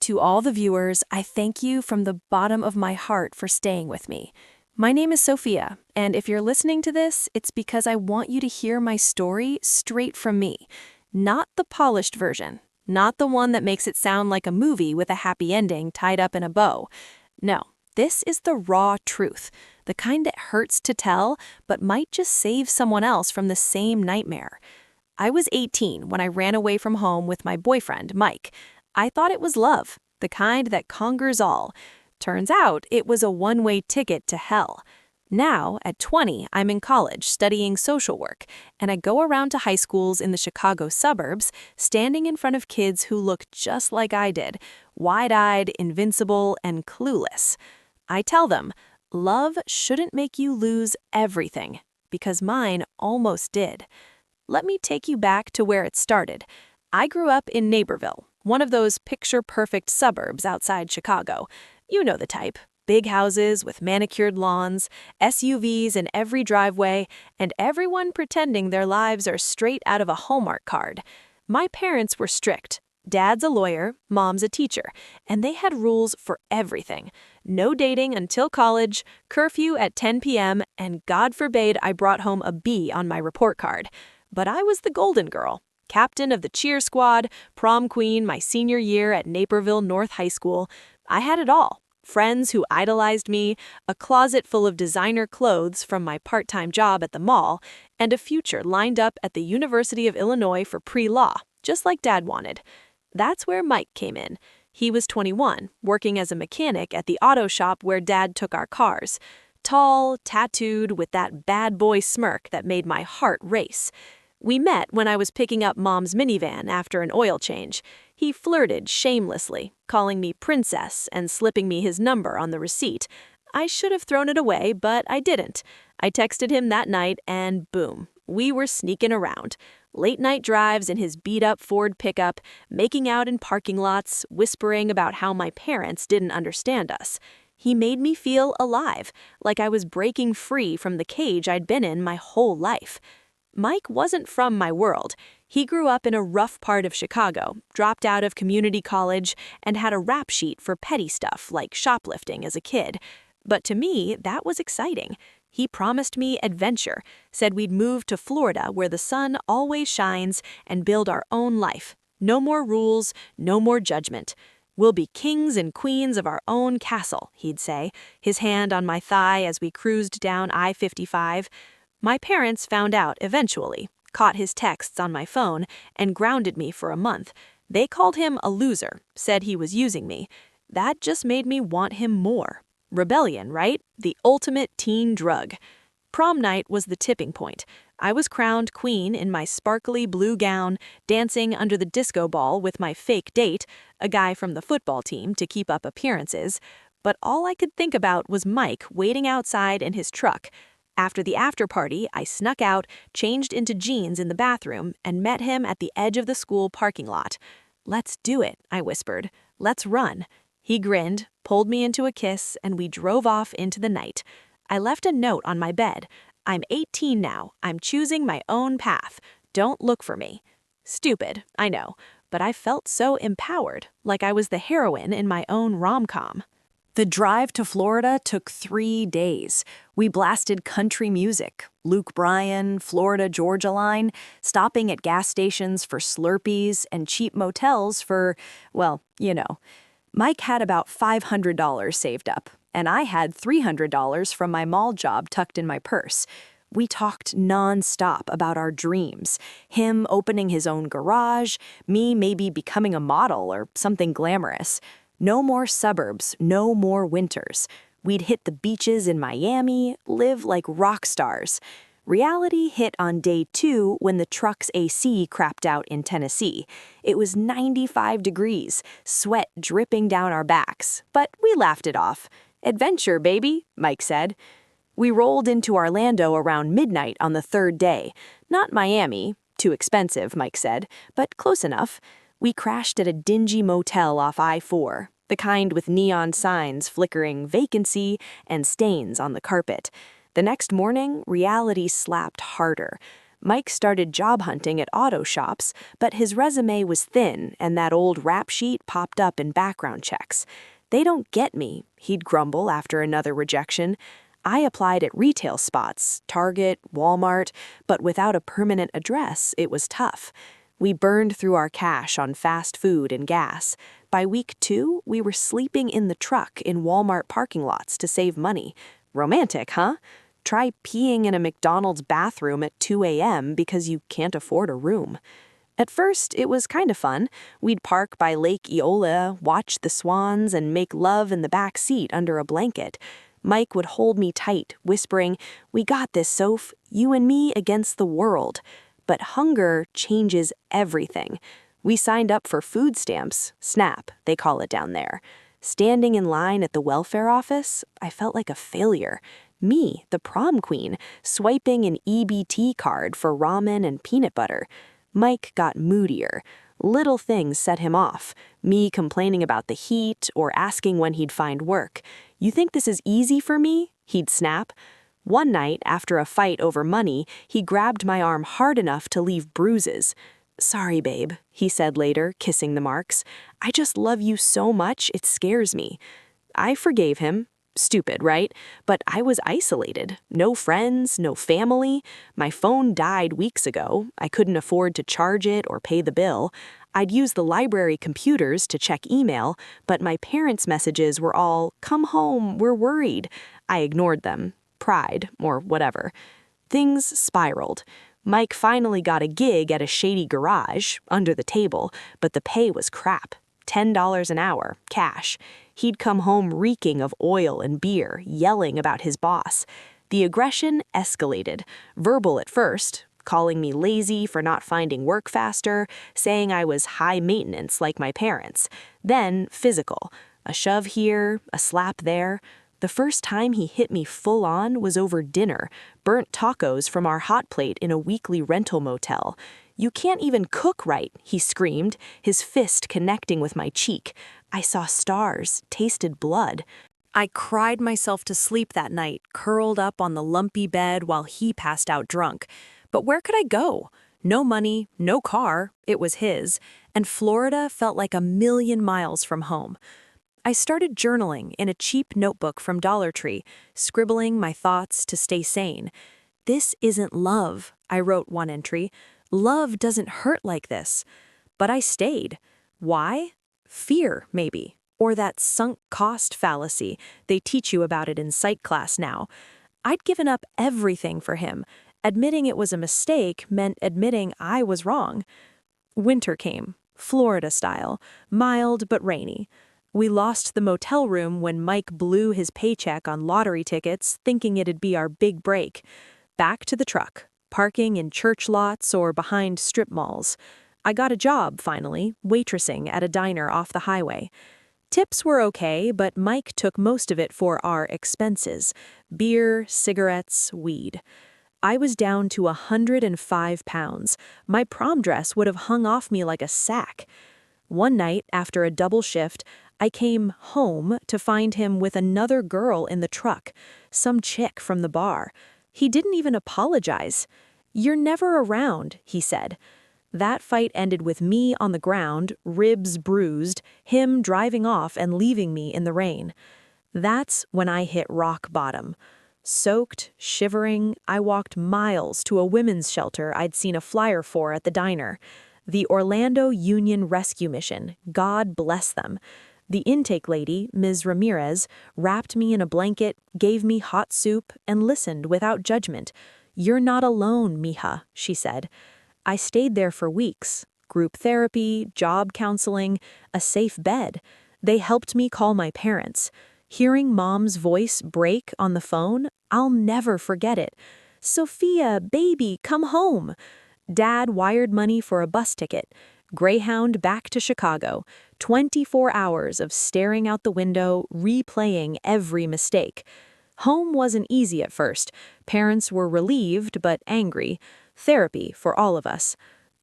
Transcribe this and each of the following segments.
To all the viewers, I thank you from the bottom of my heart for staying with me. My name is Sophia, and if you're listening to this, it's because I want you to hear my story straight from me. Not the polished version, not the one that makes it sound like a movie with a happy ending tied up in a bow. No, this is the raw truth, the kind that hurts to tell, but might just save someone else from the same nightmare. I was 18 when I ran away from home with my boyfriend, Mike. I thought it was love, the kind that conquers all. Turns out it was a one-way ticket to hell. Now, at 20, I'm in college studying social work, and I go around to high schools in the Chicago suburbs, standing in front of kids who look just like I did, wide-eyed, invincible, and clueless. I tell them, love shouldn't make you lose everything, because mine almost did. Let me take you back to where it started. I grew up in Naperville, one of those picture-perfect suburbs outside Chicago. You know the type. Big houses with manicured lawns, SUVs in every driveway, and everyone pretending their lives are straight out of a Hallmark card. My parents were strict. Dad's a lawyer, mom's a teacher, and they had rules for everything. No dating until college, curfew at 10 p.m., and God forbid I brought home a B on my report card. But I was the golden girl. Captain of the cheer squad, prom queen my senior year at Naperville North High School. I had it all. Friends who idolized me, a closet full of designer clothes from my part-time job at the mall, and a future lined up at the University of Illinois for pre-law, just like Dad wanted. That's where Mike came in. He was 21, working as a mechanic at the auto shop where Dad took our cars. Tall, tattooed, with that bad boy smirk that made my heart race. We met when I was picking up Mom's minivan after an oil change. He flirted shamelessly, calling me princess and slipping me his number on the receipt. I should have thrown it away, but I didn't. I texted him that night and boom, we were sneaking around. Late-night drives in his beat-up Ford pickup, making out in parking lots, whispering about how my parents didn't understand us. He made me feel alive, like I was breaking free from the cage I'd been in my whole life. Mike wasn't from my world. He grew up in a rough part of Chicago, dropped out of community college, and had a rap sheet for petty stuff like shoplifting as a kid. But to me, that was exciting. He promised me adventure, said we'd move to Florida where the sun always shines and build our own life. No more rules, no more judgment. We'll be kings and queens of our own castle, he'd say, his hand on my thigh as we cruised down I-55. My parents found out eventually, caught his texts on my phone, and grounded me for a month. They called him a loser, said he was using me. That just made me want him more. Rebellion, right? The ultimate teen drug. Prom night was the tipping point. I was crowned queen in my sparkly blue gown, dancing under the disco ball with my fake date, a guy from the football team to keep up appearances. But all I could think about was Mike waiting outside in his truck. After the after-party, I snuck out, changed into jeans in the bathroom, and met him at the edge of the school parking lot. "Let's do it," I whispered. "Let's run." He grinned, pulled me into a kiss, and we drove off into the night. I left a note on my bed. "I'm 18 now. I'm choosing my own path. Don't look for me." Stupid, I know, but I felt so empowered, like I was the heroine in my own rom-com. The drive to Florida took 3 days. We blasted country music, Luke Bryan, Florida Georgia Line, stopping at gas stations for Slurpees and cheap motels for, well, you know. Mike had about $500 saved up, and I had $300 from my mall job tucked in my purse. We talked non-stop about our dreams, him opening his own garage, me maybe becoming a model or something glamorous. No more suburbs, no more winters. We'd hit the beaches in Miami, live like rock stars. Reality hit on day 2 when the truck's AC crapped out in Tennessee. It was 95 degrees, sweat dripping down our backs, but we laughed it off. "Adventure, baby," Mike said. We rolled into Orlando around midnight on the 3rd day. Not Miami, too expensive, Mike said, but close enough. We crashed at a dingy motel off I-4, the kind with neon signs flickering vacancy and stains on the carpet. The next morning, reality slapped harder. Mike started job hunting at auto shops, but his resume was thin and that old rap sheet popped up in background checks. "They don't get me," he'd grumble after another rejection. I applied at retail spots, Target, Walmart, but without a permanent address, it was tough. We burned through our cash on fast food and gas. By week 2, we were sleeping in the truck in Walmart parking lots to save money. Romantic, huh? Try peeing in a McDonald's bathroom at 2 a.m. because you can't afford a room. At first, it was kind of fun. We'd park by Lake Eola, watch the swans, and make love in the back seat under a blanket. Mike would hold me tight, whispering, "We got this, Soph, you and me against the world." But hunger changes everything. We signed up for food stamps, SNAP, they call it down there. Standing in line at the welfare office, I felt like a failure. Me, the prom queen, swiping an EBT card for ramen and peanut butter. Mike got moodier. Little things set him off. Me complaining about the heat or asking when he'd find work. "You think this is easy for me?" he'd snap. One night, after a fight over money, he grabbed my arm hard enough to leave bruises. "Sorry, babe," he said later, kissing the marks. "I just love you so much, it scares me." I forgave him. Stupid, right? But I was isolated. No friends, no family. My phone died weeks ago. I couldn't afford to charge it or pay the bill. I'd use the library computers to check email, but my parents' messages were all, "Come home, we're worried." I ignored them. Pride, or whatever. Things spiraled. Mike finally got a gig at a shady garage, under the table, but the pay was crap. $10 an hour, cash. He'd come home reeking of oil and beer, yelling about his boss. The aggression escalated. Verbal at first, calling me lazy for not finding work faster, saying I was high maintenance like my parents. Then physical. A shove here, a slap there. The first time he hit me full on was over dinner, burnt tacos from our hot plate in a weekly rental motel. "You can't even cook right," he screamed, his fist connecting with my cheek. I saw stars, tasted blood. I cried myself to sleep that night, curled up on the lumpy bed while he passed out drunk. But where could I go? No money, no car, it was his, and Florida felt like a million miles from home. I started journaling in a cheap notebook from Dollar Tree, scribbling my thoughts to stay sane. "This isn't love," I wrote one entry. "Love doesn't hurt like this." But I stayed. Why? Fear, maybe. Or that sunk cost fallacy. They teach you about it in psych class now. I'd given up everything for him. Admitting it was a mistake meant admitting I was wrong. Winter came, Florida style, mild but rainy. We lost the motel room when Mike blew his paycheck on lottery tickets, thinking it'd be our big break. Back to the truck, parking in church lots or behind strip malls. I got a job, finally, waitressing at a diner off the highway. Tips were okay, but Mike took most of it for our expenses: beer, cigarettes, weed. I was down to 105 pounds. My prom dress would have hung off me like a sack. One night, after a double shift, I came home to find him with another girl in the truck, some chick from the bar. He didn't even apologize. "You're never around," he said. That fight ended with me on the ground, ribs bruised, him driving off and leaving me in the rain. That's when I hit rock bottom. Soaked, shivering, I walked miles to a women's shelter I'd seen a flyer for at the diner. The Orlando Union Rescue Mission, God bless them. The intake lady, Ms. Ramirez, wrapped me in a blanket, gave me hot soup, and listened without judgment. "You're not alone, mija," she said. I stayed there for weeks. Group therapy, job counseling, a safe bed. They helped me call my parents. Hearing Mom's voice break on the phone, I'll never forget it. "Sophia, baby, come home." Dad wired money for a bus ticket. Greyhound back to Chicago. 24 hours of staring out the window, replaying every mistake. Home wasn't easy at first. Parents were relieved but angry. Therapy for all of us.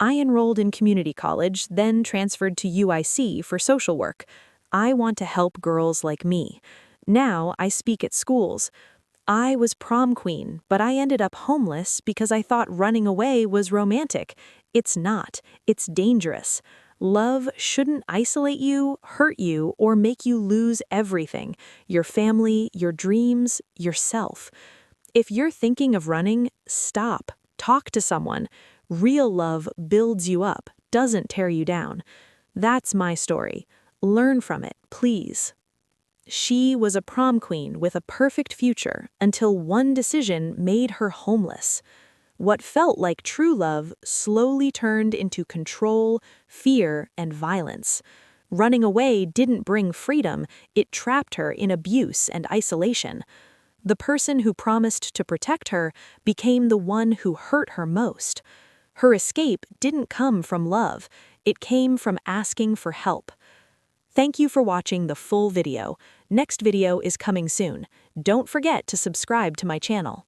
I enrolled in community college, then transferred to UIC for social work. I want to help girls like me. Now I speak at schools. I was prom queen, but I ended up homeless because I thought running away was romantic. It's not. It's dangerous. Love shouldn't isolate you, hurt you, or make you lose everything: your family, your dreams, yourself. If you're thinking of running, stop. Talk to someone. Real love builds you up, doesn't tear you down. That's my story. Learn from it, please. She was a prom queen with a perfect future until one decision made her homeless. What felt like true love slowly turned into control, fear, and violence. Running away didn't bring freedom, it trapped her in abuse and isolation. The person who promised to protect her became the one who hurt her most. Her escape didn't come from love, it came from asking for help. Thank you for watching the full video. Next video is coming soon. Don't forget to subscribe to my channel.